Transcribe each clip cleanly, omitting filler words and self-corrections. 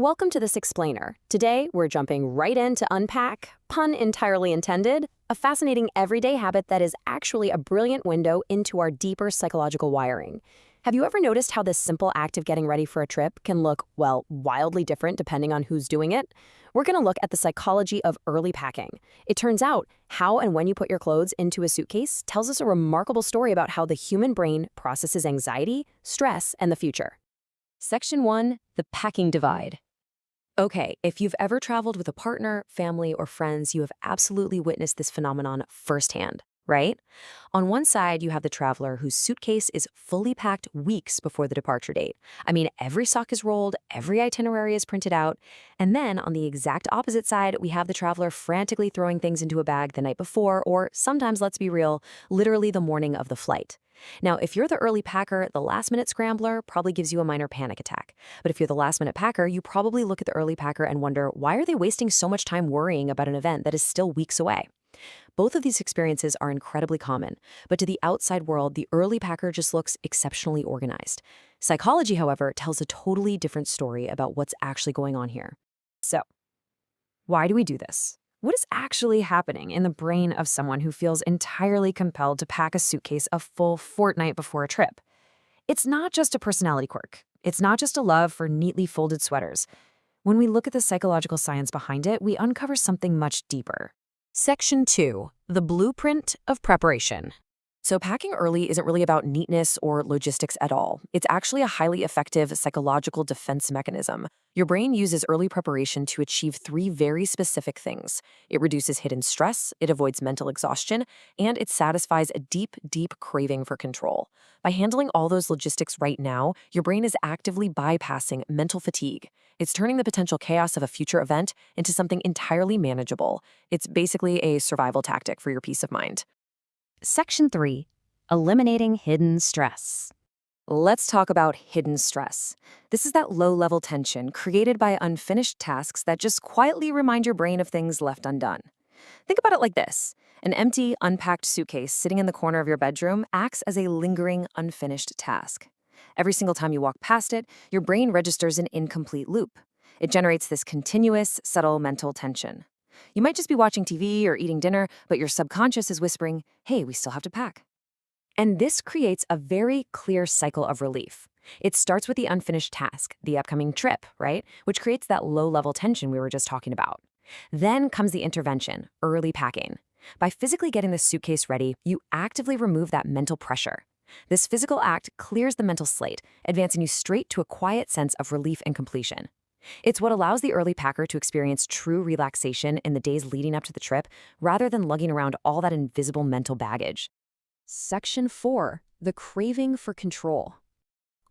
Welcome to this explainer. Today, we're jumping right in to unpack, pun entirely intended, a fascinating everyday habit that is actually a brilliant window into our deeper psychological wiring. Have you ever noticed how this simple act of getting ready for a trip can look, well, wildly different depending on who's doing it? We're going to look at the psychology of early packing. It turns out, how and when you put your clothes into a suitcase tells us a remarkable story about how the human brain processes anxiety, stress, and the future. Section 1, the packing divide. Okay, if you've ever traveled with a partner, family, or friends, you have absolutely witnessed this phenomenon firsthand, right? On one side, you have the traveler whose suitcase is fully packed weeks before the departure date. I mean, every sock is rolled, every itinerary is printed out. And then on the exact opposite side, we have the traveler frantically throwing things into a bag the night before, or sometimes, let's be real, literally the morning of the flight. Now, if you're the early packer, the last-minute scrambler probably gives you a minor panic attack. But if you're the last-minute packer, you probably look at the early packer and wonder, why are they wasting so much time worrying about an event that is still weeks away? Both of these experiences are incredibly common, but to the outside world, the early packer just looks exceptionally organized. Psychology, however, tells a totally different story about what's actually going on here. So, why do we do this? What is actually happening in the brain of someone who feels entirely compelled to pack a suitcase a full fortnight before a trip? It's not just a personality quirk. It's not just a love for neatly folded sweaters. When we look at the psychological science behind it, we uncover something much deeper. Section 2, the blueprint of preparation. So packing early isn't really about neatness or logistics at all. It's actually a highly effective psychological defense mechanism. Your brain uses early preparation to achieve three very specific things. It reduces hidden stress, it avoids mental exhaustion, and it satisfies a deep, deep craving for control. By handling all those logistics right now, your brain is actively bypassing mental fatigue. It's turning the potential chaos of a future event into something entirely manageable. It's basically a survival tactic for your peace of mind. Section 3, eliminating hidden stress. Let's talk about hidden stress. This is that low-level tension created by unfinished tasks that just quietly remind your brain of things left undone. Think about it like this. An empty, unpacked suitcase sitting in the corner of your bedroom acts as a lingering, unfinished task. Every single time you walk past it, your brain registers an incomplete loop. It generates this continuous, subtle mental tension. You might just be watching TV or eating dinner, but your subconscious is whispering, hey, we still have to pack. And this creates a very clear cycle of relief. It starts with the unfinished task, the upcoming trip, right? Which creates that low-level tension we were just talking about. Then comes the intervention, early packing. By physically getting the suitcase ready, you actively remove that mental pressure. This physical act clears the mental slate, advancing you straight to a quiet sense of relief and completion. It's what allows the early packer to experience true relaxation in the days leading up to the trip, rather than lugging around all that invisible mental baggage. Section 4, the craving for control.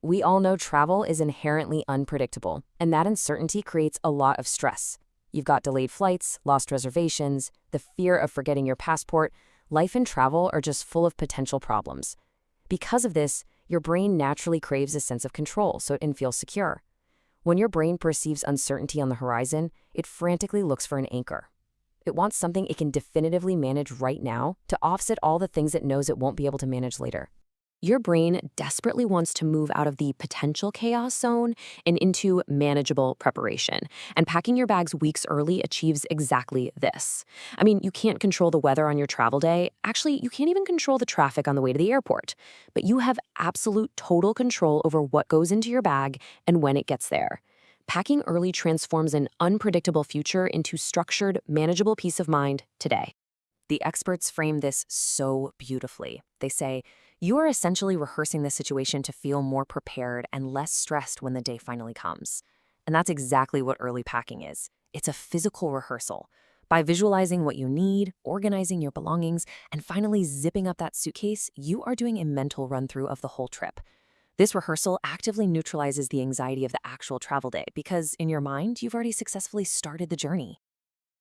We all know travel is inherently unpredictable, and that uncertainty creates a lot of stress. You've got delayed flights, lost reservations, the fear of forgetting your passport. Life and travel are just full of potential problems. Because of this, your brain naturally craves a sense of control so it can feel secure. When your brain perceives uncertainty on the horizon, it frantically looks for an anchor. It wants something it can definitively manage right now to offset all the things it knows it won't be able to manage later. Your brain desperately wants to move out of the potential chaos zone and into manageable preparation. And packing your bags weeks early achieves exactly this. I mean, you can't control the weather on your travel day. Actually, you can't even control the traffic on the way to the airport. But you have absolute total control over what goes into your bag and when it gets there. Packing early transforms an unpredictable future into structured, manageable peace of mind today. The experts frame this so beautifully. They say, you are essentially rehearsing the situation to feel more prepared and less stressed when the day finally comes. And that's exactly what early packing is. It's a physical rehearsal. By visualizing what you need, organizing your belongings, and finally zipping up that suitcase, you are doing a mental run-through of the whole trip. This rehearsal actively neutralizes the anxiety of the actual travel day because, in your mind, you've already successfully started the journey.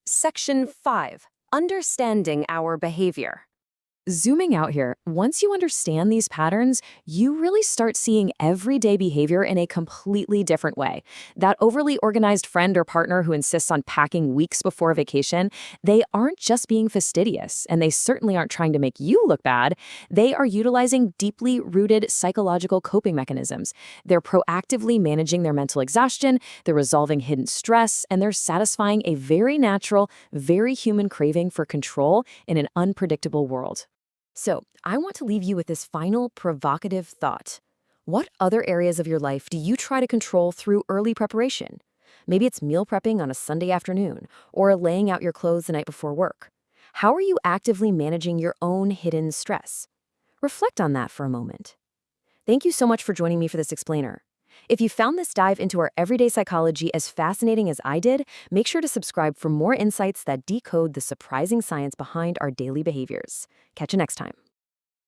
Section 5. Understanding our behavior. Zooming out here, once you understand these patterns, you really start seeing everyday behavior in a completely different way. That overly organized friend or partner who insists on packing weeks before a vacation, they aren't just being fastidious, and they certainly aren't trying to make you look bad. They are utilizing deeply rooted psychological coping mechanisms. They're proactively managing their mental exhaustion, they're resolving hidden stress, and they're satisfying a very natural, very human craving for control in an unpredictable world. So, I want to leave you with this final provocative thought. What other areas of your life do you try to control through early preparation? Maybe it's meal prepping on a Sunday afternoon, or laying out your clothes the night before work. How are you actively managing your own hidden stress? Reflect on that for a moment. Thank you so much for joining me for this explainer. If you found this dive into our everyday psychology as fascinating as I did, make sure to subscribe for more insights that decode the surprising science behind our daily behaviors. Catch you next time.